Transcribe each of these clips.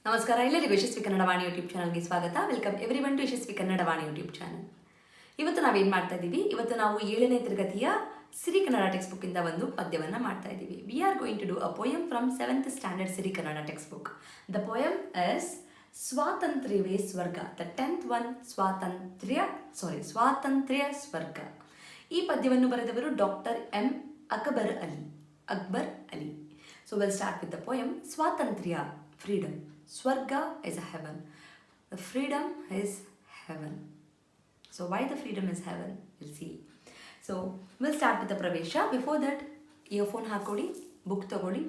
ನಮಸ್ಕಾರ, ಎಲ್ಲರಿಗೂ ಯಶಸ್ವಿ ಕನ್ನಡ ವಾಣಿ ಯೂಟ್ಯೂಬ್ ಚಾನಲ್ಗೆ ಸ್ವಾಗತ. Welcome everyone to Yashaswi Kannada Vani YouTube channel. ಇವತ್ತು ನಾವೇನು ಮಾಡ್ತಾ ಇದ್ದೀವಿ? ಇವತ್ತು ನಾವು 7ನೇ ತರಗತಿಯ ಸಿರಿ ಕನ್ನಡ ಟೆಕ್ಸ್ಟ್ ಬುಕ್ಕಿಂದ ಒಂದು ಪದ್ಯವನ್ನು ಮಾಡ್ತಾ ಇದ್ದೀವಿ. We are going to do a poem from 7th standard Siri Kannada text book. The poem is ಸ್ವಾತಂತ್ರ್ಯವೇ ಸ್ವರ್ಗ. ದ 10th ಒನ್, ಸ್ವಾತಂತ್ರ್ಯ ಸ್ವರ್ಗ. ಈ ಪದ್ಯವನ್ನು ಬರೆದವರು doctor M Akbar Ali. So will start with the poem. ಸ್ವಾತಂತ್ರ್ಯ, freedom. Swarga is a heaven. The freedom is heaven. So why the freedom is heaven? We'll see. So we'll start with the pravesha. Before that, earphone ಹಾಕೊಳ್ಳಿ, book ತಗೊಳ್ಳಿ,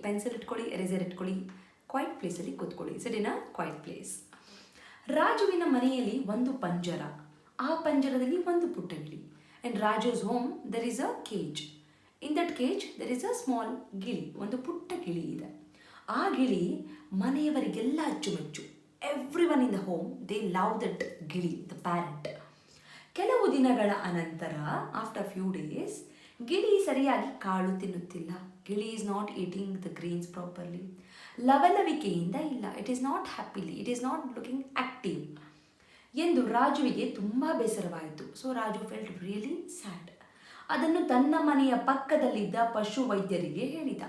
pencil ಇಟ್ಕೊಳ್ಳಿ, eraser ಇಟ್ಕೊಳ್ಳಿ, quiet place ಅಲ್ಲಿ ಕೂತ್ಕೊಳ್ಳಿ. Sit in a quiet place. ರಾಜುವಿನ ಮನೆಯಲ್ಲಿ ಒಂದು ಪಂಜರ. ಆ ಪಂಜರದಲ್ಲಿ ಒಂದು ಪುಟ್ಟ ಗಿಳಿ. In Raju's home there is a cage. In that cage there is a small ಗಿಳಿ. ಒಂದು ಪುಟ್ಟ ಗಿಳಿ ಇದೆ. ಆ ಗಿಳಿ ಮನೆಯವರಿಗೆಲ್ಲ ಅಚ್ಚುಮೆಚ್ಚು. Everyone in the home they love that ಗಿಳಿ, ದ ಪ್ಯಾರೆಂಟ್. ಕೆಲವು ದಿನಗಳ ಅನಂತರ, ಆಫ್ಟರ್ ಫ್ಯೂ ಡೇಸ್, ಗಿಳಿ ಸರಿಯಾಗಿ ಕಾಳು ತಿನ್ನುತ್ತಿಲ್ಲ. ಗಿಳಿ is not eating the greens properly. ಲವಲವಿಕೆಯಿಂದ ಇಲ್ಲ. It is not happily, it is not looking active ಎಂದು ರಾಜುವಿಗೆ ತುಂಬ ಬೇಸರವಾಯಿತು. So Raju felt really sad. ಅದನ್ನು ತನ್ನ ಮನೆಯ ಪಕ್ಕದಲ್ಲಿದ್ದ ಪಶು ವೈದ್ಯರಿಗೆ ಹೇಳಿದ.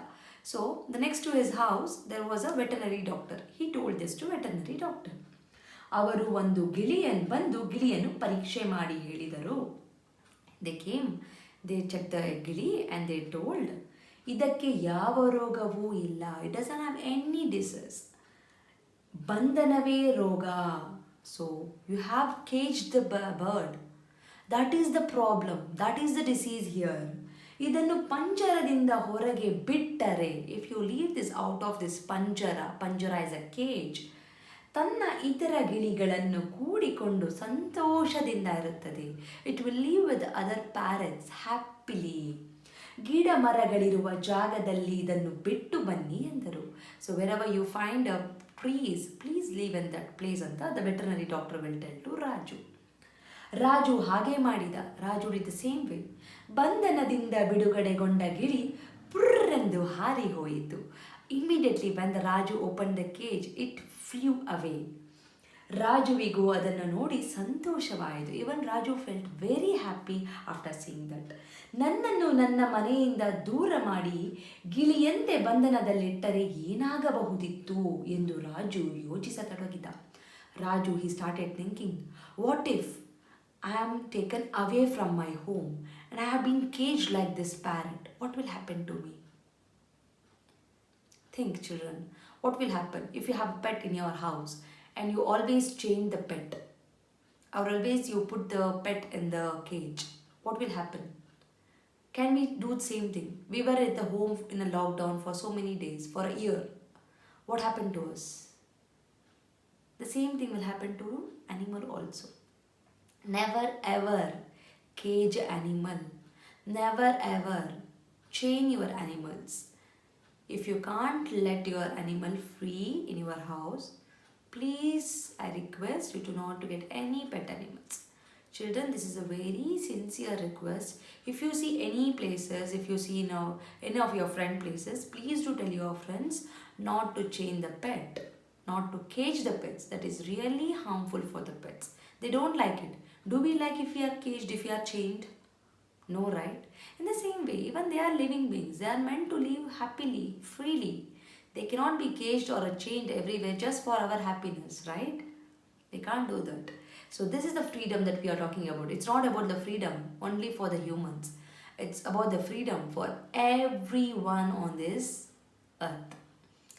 So, the next to his house, there was a veterinary doctor. He told this to veterinary doctor. ಅವರು ಒಂದು ಗಿಳಿಯನ್ನು ಪರೀಕ್ಷೆ ಮಾಡಿ ಹೇಳಿದರು. They came, they checked the ಗಿಳಿ and they told, ಇದಕ್ಕೆ ಯಾವ ರೋಗವೂ ಇಲ್ಲ. It doesn't have any disease. ಬಂಧನವೇ ರೋಗ. So, you have caged the bird. That is the problem. That is the disease here. ಇದನ್ನು ಪಂಜರದಿಂದ ಹೊರಗೆ ಬಿಟ್ಟರೆ, if you leave this out of this ಪಂಜರ ಇಸ್ ಅ ಕೇಜ್, ತನ್ನ ಇತರ ಗಿಳಿಗಳನ್ನು ಕೂಡಿಕೊಂಡು ಸಂತೋಷದಿಂದ ಇರುತ್ತದೆ. It will leave with other parrots happily. ಗಿಡ ಮರಗಳಿರುವ ಜಾಗದಲ್ಲಿ ಇದನ್ನು ಬಿಟ್ಟು ಬನ್ನಿ ಎಂದರು. So wherever you find a trees, please leave in that place ಅಂತ the veterinary doctor will tell to Raju. Raju ಹಾಗೆ ಮಾಡಿದ. Raju did the same way. ಬಂಧನದಿಂದ ಬಿಡುಗಡೆಗೊಂಡ ಗಿಳಿ ಪುರ್ರೆಂದು ಹಾರಿ ಹೋಯಿತು. Immediately when the Raju open the cage, it flew away. ರಾಜುವಿಗೂ ಅದನ್ನು ನೋಡಿ ಸಂತೋಷವಾಯಿತು. Even Raju felt very happy after seeing that. ನನ್ನನ್ನು ನನ್ನ ಮನೆಯಿಂದ ದೂರ ಮಾಡಿ ಗಿಳಿಯಂತೆ ಬಂಧನದಲ್ಲಿಟ್ಟರೆ ಏನಾಗಬಹುದಿತ್ತು ಎಂದು Raju ಯೋಚಿಸತೊಡಗಿದ. Raju he started thinking, what if I am taken away from my home and I have been caged like this parrot? What will happen to me? Think, children, what will happen if you have a pet in your house and you always chain the pet, or always you put the pet in the cage? What will happen? Can we do the same thing? We were at the home in a lockdown for so many days, for a year. What happened to us? The same thing will happen to animal also. Never ever cage animal. Never ever chain your animals. If you can't let your animal free in your house, please, I request you to not to get any pet animals. Children, this is a very sincere request. If you see any places, if you see now any of your friend places, please do tell your friends not to chain the pet, not to cage the pets. That is really harmful for the pets. They don't like it. Do we like if we are caged, if we are chained? No, right? In the same way, even they are living beings. They are meant to live happily, freely. They cannot be caged or chained everywhere just for our happiness, right? They can't do that. So this is the freedom that we are talking about. It's not about the freedom only for the humans. It's about the freedom for everyone on this earth.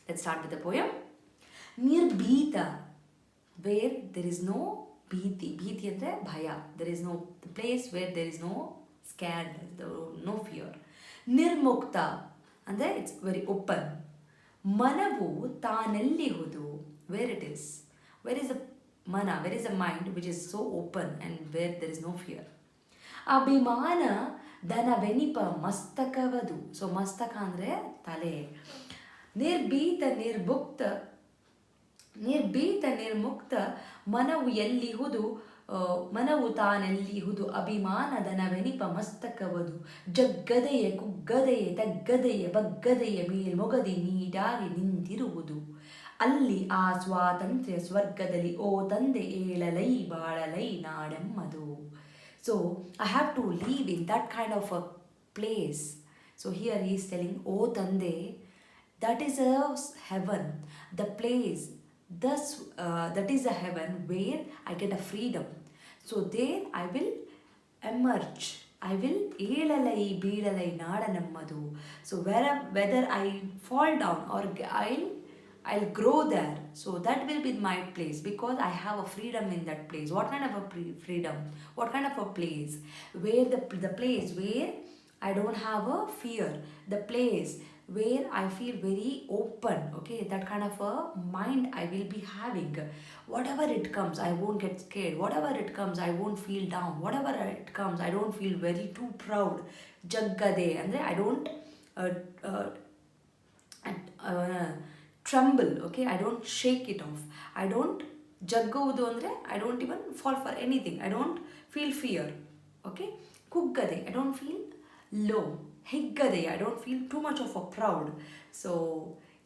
Let's start with the poem. Nirbhita, where there is no ಭೀತಿ ಅಂದರೆ ಭಯ. there is no place where there is no scared, no fear. ನಿರ್ಮುಕ್ತ ಅಂದರೆ it's very open. ಮನವು ತಾನೆಲ್ಲಿಹುದು, where it is, where is the mana, where is the mind which is so open and where there is no fear. ಅಭಿಮಾನ ಧನವೆನಿಪ ಮಸ್ತಕವದು. So ಮಸ್ತಕ ಅಂದರೆ ತಲೆ. ನಿರ್ಭೀತ ನಿರ್ಮುಕ್ತ ಮನವು ಎಲ್ಲಿಹುದು, ಮನವು ತಾನೆಲ್ಲಿಹುದು. ಅಭಿಮಾನದನವೆನಿಪ ಮಸ್ತಕವದು. ಜಗ್ಗದೆಯ ಕುಗ್ಗದೆಯ ತಗ್ಗದೆಯ ಬಗ್ಗದೆಯ ಮೇಲ್ಮೊಗದಿ ನೀಡಾಗಿ ನಿಂತಿರುವುದು. ಅಲ್ಲಿ ಆ ಸ್ವಾತಂತ್ರ್ಯ ಸ್ವರ್ಗದಲ್ಲಿ ಓ ತಂದೆ ಏಳಲೈ ಬಾಳಲೈ ನಾಡೆಮ್ಮದು. So I have to leave in that kind of a place. So here he is telling, oh Tande, that is a heaven, the place, thus that is a heaven where I get a freedom. So there I will emerge, I will ಏಳಲೈ ಬೀಳಲೈ ನಾಡನಮ್ಮದು. So whether I fall down or I'll grow there, so that will be my place because I have a freedom in that place. What kind of a freedom? What kind of a place? Where the place where I don't have a fear, the place where I feel very open, okay, that kind of a mind I will be having. Whatever it comes, I won't get scared. Whatever it comes, I won't feel down. Whatever it comes, I don't feel very too proud. Jaggade, andre I don't tremble, okay, I don't shake it off. I don't jagguvudu andre I don't even fall for anything. I don't feel fear, okay. Kuggade, I don't feel low. ಹಿಗ್ಗದೆ, I don't feel too much of a proud. So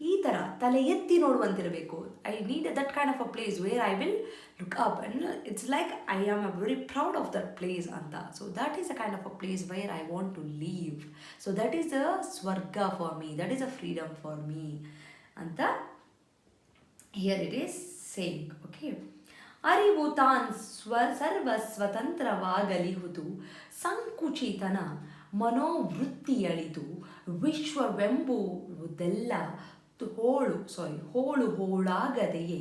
ಈ ಥರ ತಲೆ ಎತ್ತಿ ನೋಡುವಂತಿರಬೇಕು. I need that kind of a place where I will look up and it's like I am a very proud of that place ಅಂತ. So that is a kind of a place where I want to leave. So that is a swarga for me, that is a freedom for me ಅಂತ here it is saying, okay. ಅರಿವು ತಾನ್ ಸರ್ವ ಸ್ವತಂತ್ರವಾಗಲಿಹುದು, ಸಂಕುಚಿತನ ಮನೋವೃತ್ತಿಯಳಿದು ವಿಶ್ವವೆಂಬುವುದೆಲ್ಲ ಹೋಳು ಹೋಳಾಗದೆಯೇ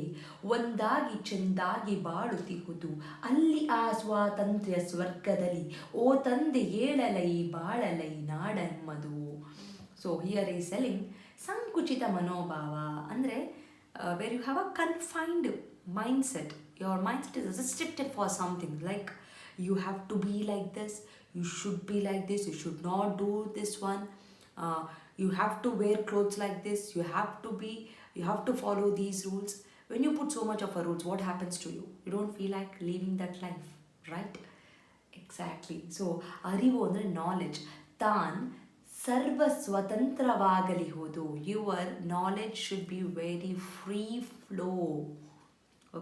ಒಂದಾಗಿ ಚೆಂದಾಗಿ ಬಾಳುತ್ತಿಹುದು. ಅಲ್ಲಿ ಆ ಸ್ವಾತಂತ್ರ್ಯ ಸ್ವರ್ಗದಲ್ಲಿ ಓ ತಂದೆ ಏಳಲೈ ಬಾಳಲೈ ನಾಡನ್ಮದು. ಸೊ ಹಿಯರ್ ಈಸ್ ಸೆಲ್ಲಿಂಗ್ ಸಂಕುಚಿತ ಮನೋಭಾವ ಅಂದರೆ where you have a confined mindset. Your mindset is restricted for something, like you have to be like this, you should be like this, you should not do this one, you have to wear clothes like this, you have to follow these rules. When you put so much of a rules, what happens to you? You don't feel like living that life, right? Exactly. So arivu andre knowledge. Taan sarva swatantravagali-hudu. Your knowledge should be very free flow,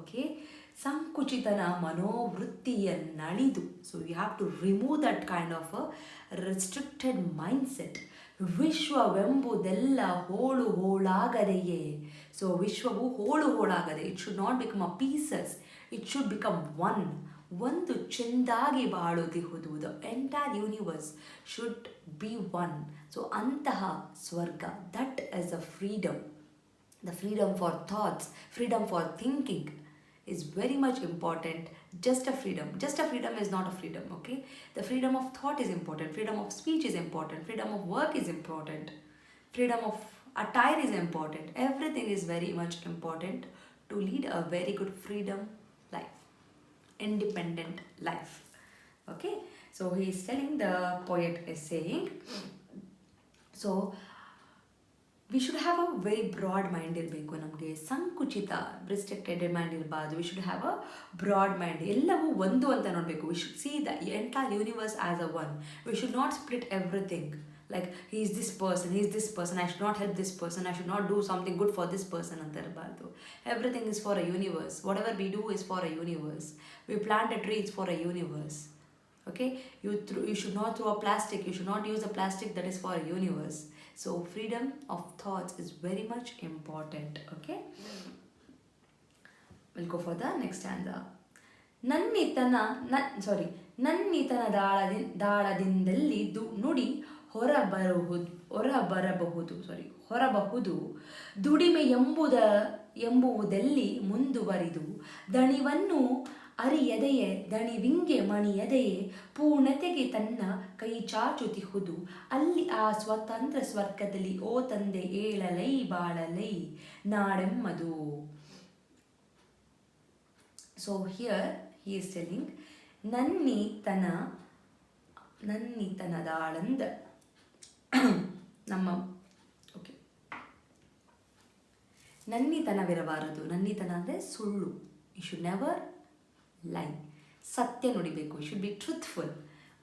okay. ಸಂಕುಚಿತನ ಮನೋವೃತ್ತಿಯನ್ನಳಿದು. So you have to remove that kind of a restricted mindset. ವಿಶ್ವವೆಂಬುದೆಲ್ಲ ಹೋಳು ಹೋಳಾಗದೆಯೇ. So ವಿಶ್ವವು ಹೋಳು ಹೋಳಾಗದೆ, it should not become a pieces, it should become one. ಒಂದು ಚೆಂದಾಗಿ ಬಾಳುತ್ತಿಹುದು. The entire universe should be one. So ಅಂತಹ ಸ್ವರ್ಗ, that is a freedom. The freedom for thoughts, freedom for thinking is very much important. Just a freedom is not a freedom, okay. The freedom of thought is important, freedom of speech is important, freedom of work is important, freedom of attire is important. Everything is very much important to lead a very good freedom life, independent life, okay. So he is telling, the poet is saying, so we should have a very broad mind ಇರಬೇಕು. ನಮಗೆ ಸಂಕುಚಿತ restricted mind ಇರಬಾರ್ದು. We should have a broad mind. ಎಲ್ಲವೂ ಒಂದು ಅಂತ ನೋಡಬೇಕು. We should see the entire universe as a one. We should not split everything. Like he is this person, I should not help this person, I should not do something good for this person ಅಂತ ಇರಬಾರ್ದು. Everything is for a universe. What we do is for a universe. We plant a tree is for a universe, okay. You should not throw a plastic, you should not use a plastic, that is for a universe. So freedom of thoughts is very much important, okay. We'll go for the next stanza. ನನ್ನಿತನ ದಾಳದಿಂದಲ್ಲಿ ನುಡಿ ಹೊರಬಹುದು ದುಡಿಮೆ ಎಂಬುವುದಲ್ಲಿ ಮುಂದುವರಿದು ದಣಿವನ್ನು ಅರಿಯದೆಯೇ ದಣಿವಿಂಗೆ ಮಣಿಯದೆಯೇ ಪೂರ್ಣತೆಗೆ ತನ್ನ ಕೈ ಚಾಚುತಿಹುದು. ಅಲ್ಲಿ ಆ ಸ್ವತಂತ್ರ ಸ್ವರ್ಗದಲ್ಲಿ ಓ ತಂದೆ ಏಳಲೈ ಬಾಳಲೈ ನಾಡೆಮ್ಮದು. So here he is telling, ನನ್ನಿತನದಾಳಂದ ನಮ್ಮ ಓಕೆ, ನನ್ನಿತನವಿರಬಾರದು. ನನ್ನಿತನ ಅಂದರೆ ಸುಳ್ಳು. You should never lie. ಸತ್ಯ ನುಡಿಬೇಕು. You should be truthful,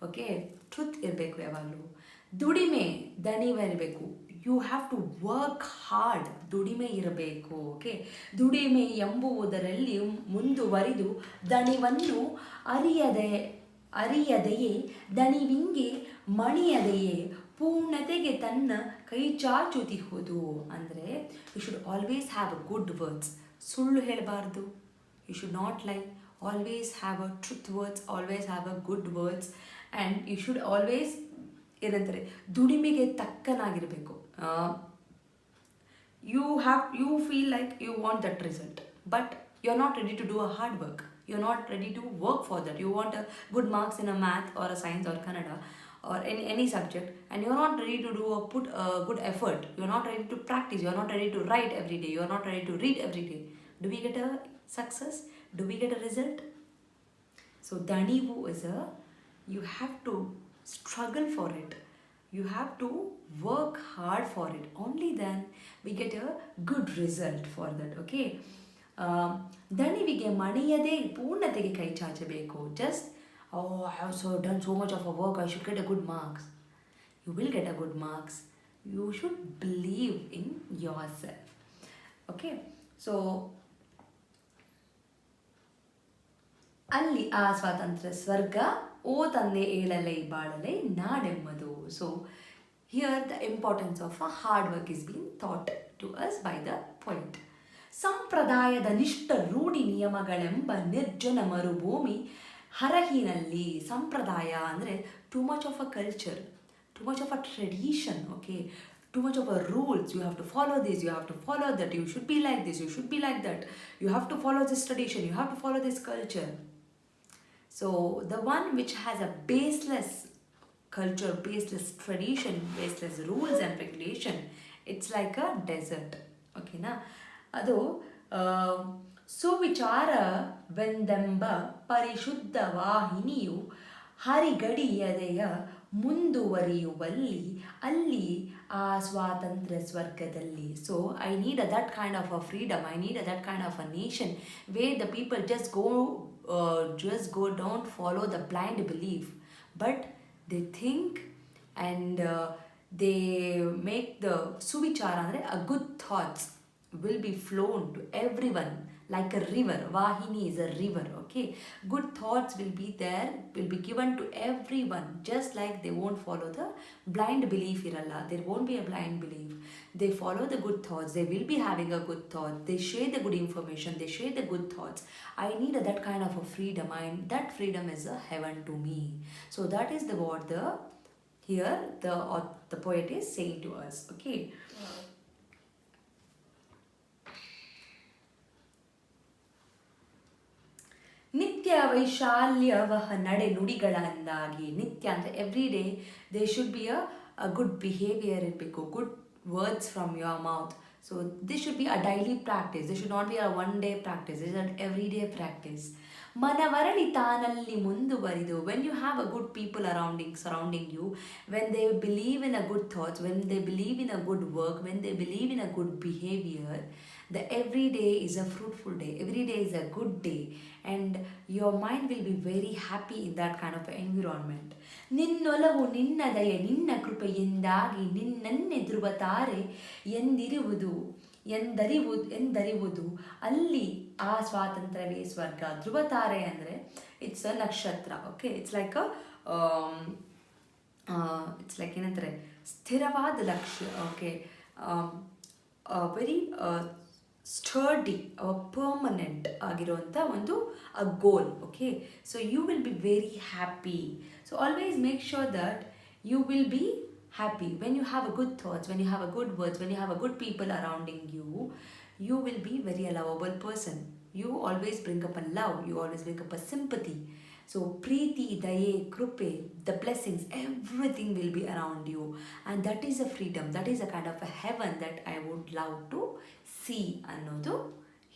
okay. Truth ಇರಬೇಕು ಯಾವಾಗಲೂ. ದುಡಿಮೆ ದಣಿವಿರಬೇಕು. You have to work hard. ದುಡಿಮೆ ಇರಬೇಕು. ಓಕೆ, ದುಡಿಮೆ ಎಂಬುವುದರಲ್ಲಿ ಮುಂದುವರಿದು ದಣಿವನ್ನು ಅರಿಯದೆಯೇ ದಣಿವಿಂಗೆ ಮಣಿಯದೆಯೇ ಪೂರ್ಣತೆಗೆ ತನ್ನ ಕೈ ಚಾಚುತ್ತಿಹುದು. ಅಂದರೆ you should always have a good words. ಸುಳ್ಳು ಹೇಳಬಾರ್ದು. You should not lie. Always have a truth words, always have a good words, and you should always ಏನಂತಾರೆ ದುಡಿಮೆಗೆ ತಕ್ಕನಾಗಿರಬೇಕು. You feel like you want that result, but you are not ready to do a hard work. You are not ready to work for that. You want a good marks in a math or a science R Kannada or any subject, and you are not ready to put a good effort. You are not ready to practice. You are not ready to write every day. You are not ready to read every day. Do we get a success? Do we get a result? So danivu is you have to struggle for it. You have to work hard for it. Only then we get a good result for that. Okay, ದಣಿವಿಗೆ ಮಣಿಯದೆ ಪೂರ್ಣತೆಗೆ ಕೈ ಚಾಚಬೇಕು. Just I have done so much of a work, I should get a good marks. You will get a good marks. You should believe in yourself. Okay, so ಅಲ್ಲಿ ಆ ಸ್ವಾತಂತ್ರ್ಯ ಸ್ವರ್ಗ ಓ ತಂದೆ ಏಳಲೈ ಬಾಳಲೈ ನಾಡೆಮ್ಮದು. So here the importance of a hard work is being taught to us by the poet. ಸಂಪ್ರದಾಯದ ನಿಷ್ಠ ರೂಢಿ ನಿಯಮಗಳೆಂಬ ನಿರ್ಜನ ಮರುಭೂಮಿ ಹರಹಿನಲ್ಲಿ. ಸಂಪ್ರದಾಯ ಅಂದರೆ too much of a culture, too much of a tradition. Okay, too much of a rules. You have to follow this, you have to follow that, you should be like this, you should be like that, you have to follow this tradition, you have to follow this culture. So the one which has a baseless culture, baseless tradition, baseless rules and regulation, it's like a desert. Okay na, adu ಸುವಿಚಾರವೆಂದೆಂಬ ಪರಿಶುದ್ಧ ವಾಹಿನಿಯು ಹರಿಗಡಿಯದೆಯ ಮುಂದುವರಿಯುವಲ್ಲಿ ಅಲ್ಲಿ ಆ ಸ್ವಾತಂತ್ರ್ಯ ಸ್ವರ್ಗದಲ್ಲಿ. So I need that kind of a freedom. I need that kind of a nation where the people just go don't follow the blind belief, but they think and they make the suvichara ಅಂದರೆ a good thoughts will be flown to everyone like a river. Vahini is a river. Okay, good thoughts will be there, will be given to everyone, just like they won't follow the blind belief iralla. There won't be a blind belief. They follow the good thoughts. They will be having a good thought. They share the good information. They share the good thoughts. I need that kind of a freedom. That freedom is a heaven to me. So that is what the poet is saying to us. Okay, ನಿತ್ಯ ವೈಶಾಲ್ಯವಹ ನಡೆ ನುಡಿಗಳ ಅಂದಾಗಿ. ನಿತ್ಯ ಅಂದರೆ every day they should be a good behaviour ಇರಬೇಕು, good words from your mouth. So this should be a daily practice. This should not be a one day practice, this on every day practice. ಮನವರಳಿ ತಾನಲ್ಲಿ ಮುಂದುವರಿದು. When you have a good people surrounding you, when they believe in a good thoughts, when they believe in a good work, when they believe in a good behavior, the every day is a fruitful day, every day is a good day, and your mind will be very happy in that kind of environment. ನಿನ್ನೊಲವು ನಿನ್ನ ದಯೆ ನಿನ್ನ ಕೃಪೆಯಿಂದಾಗಿ ನಿನ್ನನ್ನೇ ಧ್ರುವ ತಾರೆ ಎಂದರಿವುದು ಅಲ್ಲಿ ಆ ಸ್ವಾತಂತ್ರ್ಯವೇ ಸ್ವರ್ಗ. ಧ್ರುವ ತಾರೆ ಅಂದರೆ ಇಟ್ಸ್ ಅ ನಕ್ಷತ್ರ. ಓಕೆ, ಇಟ್ಸ್ ಲೈಕ್ ಏನಂತಾರೆ ಸ್ಥಿರವಾದ ಲಕ್ಷ್ಯ. ಓಕೆ, ವೆರಿ ಸ್ಟರ್ಡಿ ಪರ್ಮನೆಂಟ್ ಆಗಿರುವಂಥ ಒಂದು goal. Okay, so you will be very happy. So always make sure that you will be happy. When you have a good thoughts, when you have a good words, when you have a good people surrounding you, you will be very a lovable person. You always bring up a love, you always bring up a sympathy. So preeti, daye, krupe, the blessings, everything will be around you, and that is a freedom, that is a kind of a heaven that I would love to see annodu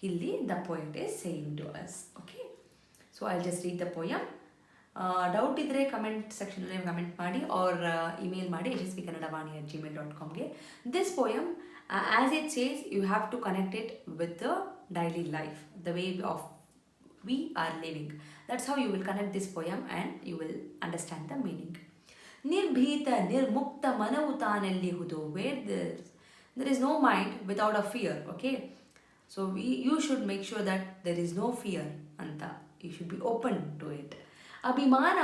hilli the poet is saying to us. Okay, so I'll just read the poem. Doubt ಇದ್ದರೆ comment ಸೆಕ್ಷನಲ್ಲಿ comment ಮಾಡಿ or email ಮಾಡಿ yashasvikannadavaani@gmail.com. This poem as it says you have to connect it with the daily life, the way of we are living. That's how you will connect this poem and you will understand the meaning. ನಿರ್ಭೀತ ನಿರ್ಮುಕ್ತ ಮನವು ತಾನೆಲ್ಲಿಹುದು. Where there is no mind without a fear. Okay, so you should make sure that there is no fear anta. You should be open to it. ಅಭಿಮಾನ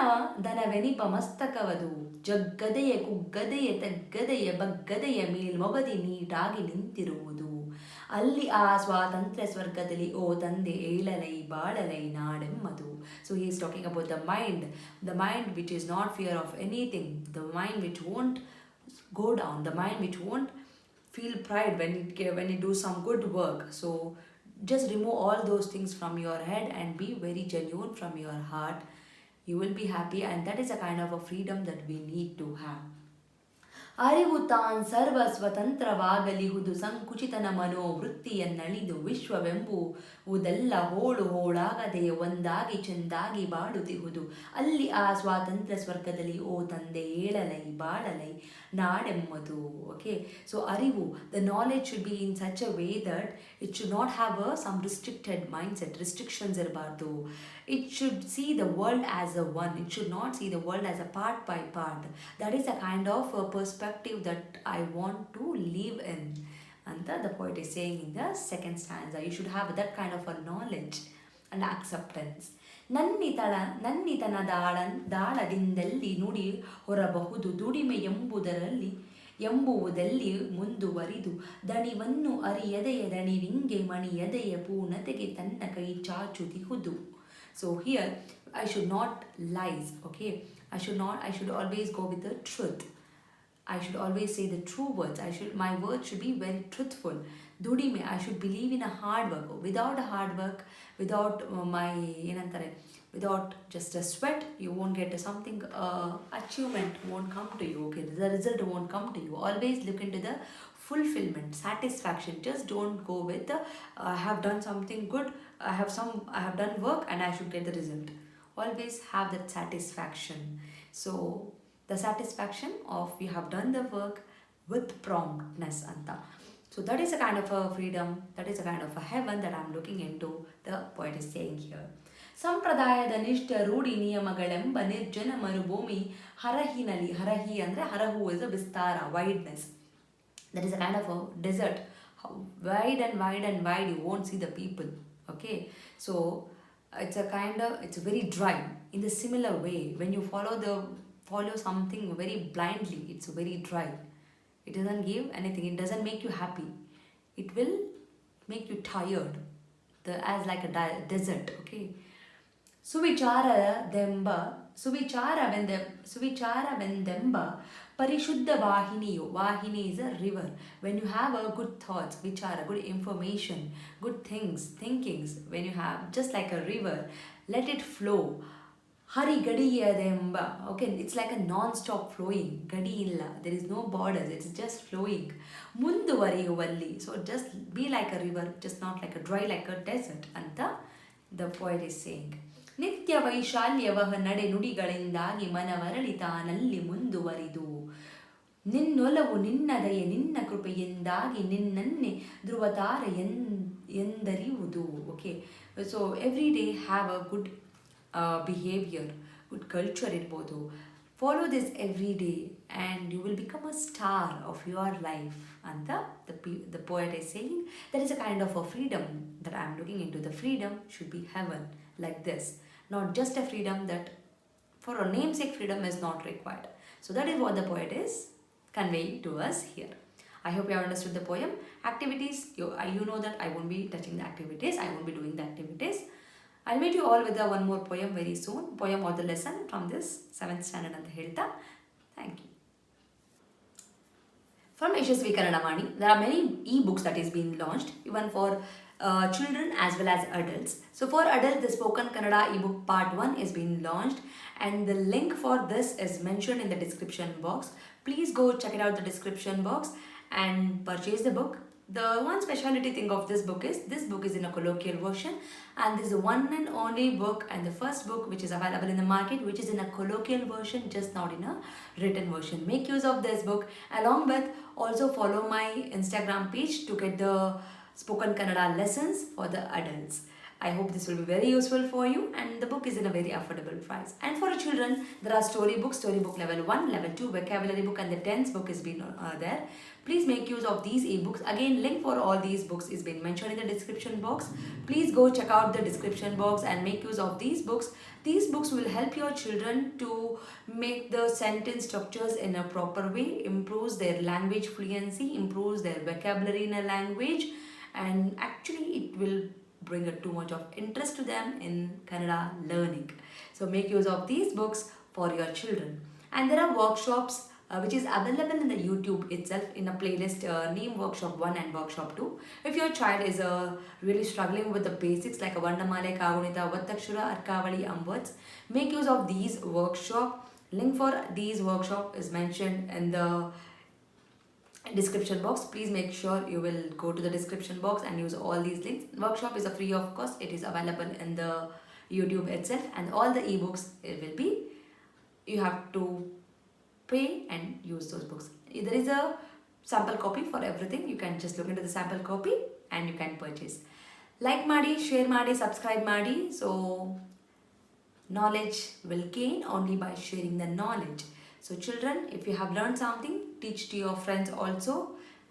ಧನವೆನಿಪ ಮಸ್ತಕವದು ಜಗ್ಗದೆಯ ಕುಗ್ಗದೆಯ ತಗ್ಗದೆಯ ಬಗ್ಗದೆಯ ಮೇಲ್ಮೊಗದಿ ನೀಟಾಗಿ ನಿಂತಿರುವುದು. ಅಲ್ಲಿ ಆ ಸ್ವಾತಂತ್ರ್ಯ ಸ್ವರ್ಗದಲ್ಲಿ ಓ ತಂದೆ ಏಳಲೈ ಬಾಳಲೈ ನಾಡೆಮ್ಮದು. So he is talking about the mind which is not fear of anything, the mind which won't go down, the mind which won't feel pride when you do some good work. So just remove all those things from your head and be very genuine from your heart. You will be happy, and that is a kind of a freedom that we need to have. ಅರಿವು ತಾನ್ ಸರ್ವ ಸ್ವತಂತ್ರವಾಗಲಿಹುದು ಸಂಕುಚಿತನ ಮನೋವೃತ್ತಿಯನ್ನಳಿದು ವಿಶ್ವವೆಂಬುವುದೆಲ್ಲ ಹೋಳು ಹೋಳಾಗದೆ ಒಂದಾಗಿ ಚೆಂದಾಗಿ ಬಾಳುತ್ತಿಹುದು. ಅಲ್ಲಿ ಆ ಸ್ವಾತಂತ್ರ್ಯ ಸ್ವರ್ಗದಲ್ಲಿ ಓ ತಂದೆ ಏಳಲೈ ಬಾಳಲೈ ನಾಡೆಮ್ಮದು. Okay, so arivu, the knowledge should be in such a way that it should not have some restricted mindset, restrictions irbardu. It should see the world as a one. It should not see the world as a part by part. That is a kind of a perspective that I want to live in. And the poet is saying in the second stanza, you should have that kind of a knowledge and acceptance. ನನ್ನಿತನ ದಾಳದಿಂದಲ್ಲಿ ನುಡಿ ಹೊರಬಹುದು ದುಡಿಮೆ ಎಂಬುವುದಲ್ಲಿ ಮುಂದುವರಿದು ದಣಿವನ್ನು ಅರಿಯದೆಯ ದಣಿವಿಂಗೆ ಮಣಿಯದೆಯ ಪೂರ್ಣತೆಗೆ ತನ್ನ ಕೈ ಚಾಚುತಿಹುದು. So here I should not lies. Okay, I should always go with the truth. I should always say the true words. My words should be very truthful. Dudime, I should believe in a hard work. Without a hard work, without without just a sweat, you won't get something, achievement won't come to you. Okay, the result won't come to you. Always look into the fulfillment, satisfaction. Just don't go with I have done something good, I have done work and I should get the result. Always have that satisfaction. So the satisfaction of you have done the work with promptness anta. So that is a kind of a freedom, that is a kind of a heaven that I am looking into, the poet is saying here. ಸಂಪ್ರದಾಯದ ನಿಷ್ಠ ರೂಢಿ ನಿಯಮಗಳೆಂಬ ನಿರ್ಜನ ಮರುಭೂಮಿ ಹರಹಿನಲ್ಲಿ, ಹರಹಿ ಅಂದರೆ ಹರಹು is a Vistara, wideness. That is a kind of a desert, wide and wide and wide, you won't see the people. Okay, so it's very dry. In the similar way, when you follow something very blindly, it's very dry. It doesn't give anything, it doesn't make you happy, it will make you tired, as like a desert. Okay, ಸುವಿಚಾರವೆಂದೆಂಬ ಪರಿಶುದ್ಧ ವಾಹಿನಿಯು, ವಾಹಿನಿ is a river. When you have a good thoughts, vichara, good information, good thinkings, when you have just like a river, let it flow. Hari gadiyademba, okay, it's like a non-stop flowing. Gadi illa, there is no borders, it's just flowing. Munduvariyuvalli, so just be like a river, just not like a dry, like a desert. Anta the poet is saying. ನಿತ್ಯ ವೈಶಾಲ್ಯವಹ ನಡೆ ನುಡಿಗಳಿಂದಾಗಿ ಮನವರಳಿ ತಾನಲ್ಲಿ ಮುಂದುವರಿದು ನಿನ್ನೊಲವು ನಿನ್ನದಯೆ ನಿನ್ನ ಕೃಪೆಯಿಂದಾಗಿ ನಿನ್ನನ್ನೇ ಧ್ರುವತಾರ ಎಂದರಿಯುವುದು. Okay, so every day have a good behaviour, good culture ಇರ್ಬೋದು. Follow this every day and you will become a star of your life. And the poet is saying that is a kind of a freedom that I am looking into. The freedom should be heaven, like this. Not just a freedom that for a namesake freedom is not required. So that is what the poet is conveying to us here. I hope you have understood the poem. Activities, you know that I won't be touching the activities. I won't be doing the activities. I'll meet you all with one more poem very soon. Poem or the lesson from this 7th standard anta helta. Thank you. From Yashaswi Kannada Vaani, there are many e-books that is being launched, even for children as well as adults. So for adults, the Spoken Kannada ebook part 1 is being launched and the link for this is mentioned in the description box. Please go check it out, the description box, and purchase the book. The one speciality thing of this book is in a colloquial version, and this is the one and only book and the first book which is available in the market which is in a colloquial version, just not in a written version. Make use of this book. Along with, also follow my Instagram page to get the Spoken Kannada lessons for the adults. I hope this will be very useful for you, and the book is in a very affordable price. And for children, there are storybook level 1, level 2, vocabulary book, and the tense book is been there. Please make use of these ebooks. Again, link for all these books is been mentioned in the description box. Please go check out the description box and make use of these books. These books will help your children to make the sentence structures in a proper way, improves their language fluency, improves their vocabulary in a language, and actually it will bring too much of interest to them in Kannada learning. So make use of these books for your children. And there are workshops which is available in the YouTube itself in a playlist named Workshop 1 and Workshop 2. If your child is really struggling with the basics like a Vandamale, Kagunita, Vattakshura, Arkavali, and words, make use of these workshop. Link for these workshop is mentioned in the description box. Please make sure you will go to the description box and use all these links. Workshop is a free of cost. It is available in the YouTube itself, and all the ebooks it will be. You have to pay and use those books. There is a sample copy for everything. You can just look into the sample copy and you can purchase. Like ಮಾಡಿ, share ಮಾಡಿ, subscribe ಮಾಡಿ. So knowledge will gain only by sharing the knowledge. So children, if you have learned something, teach to your friends also,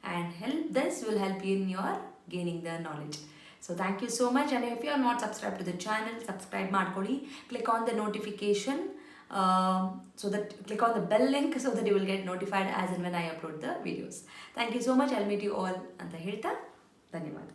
and this will help you in your gaining the knowledge. So thank you so much, and if you are not subscribed to the channel, subscribe ಮಾಡ್ಕೊಳ್ಳಿ. Click on the notification, so that click on the bell link so that you will get notified as and when I upload the videos. Thank you so much. I'll meet you all ಅಂತ ಹೇಳ್ತಾ ಧನ್ಯವಾದ.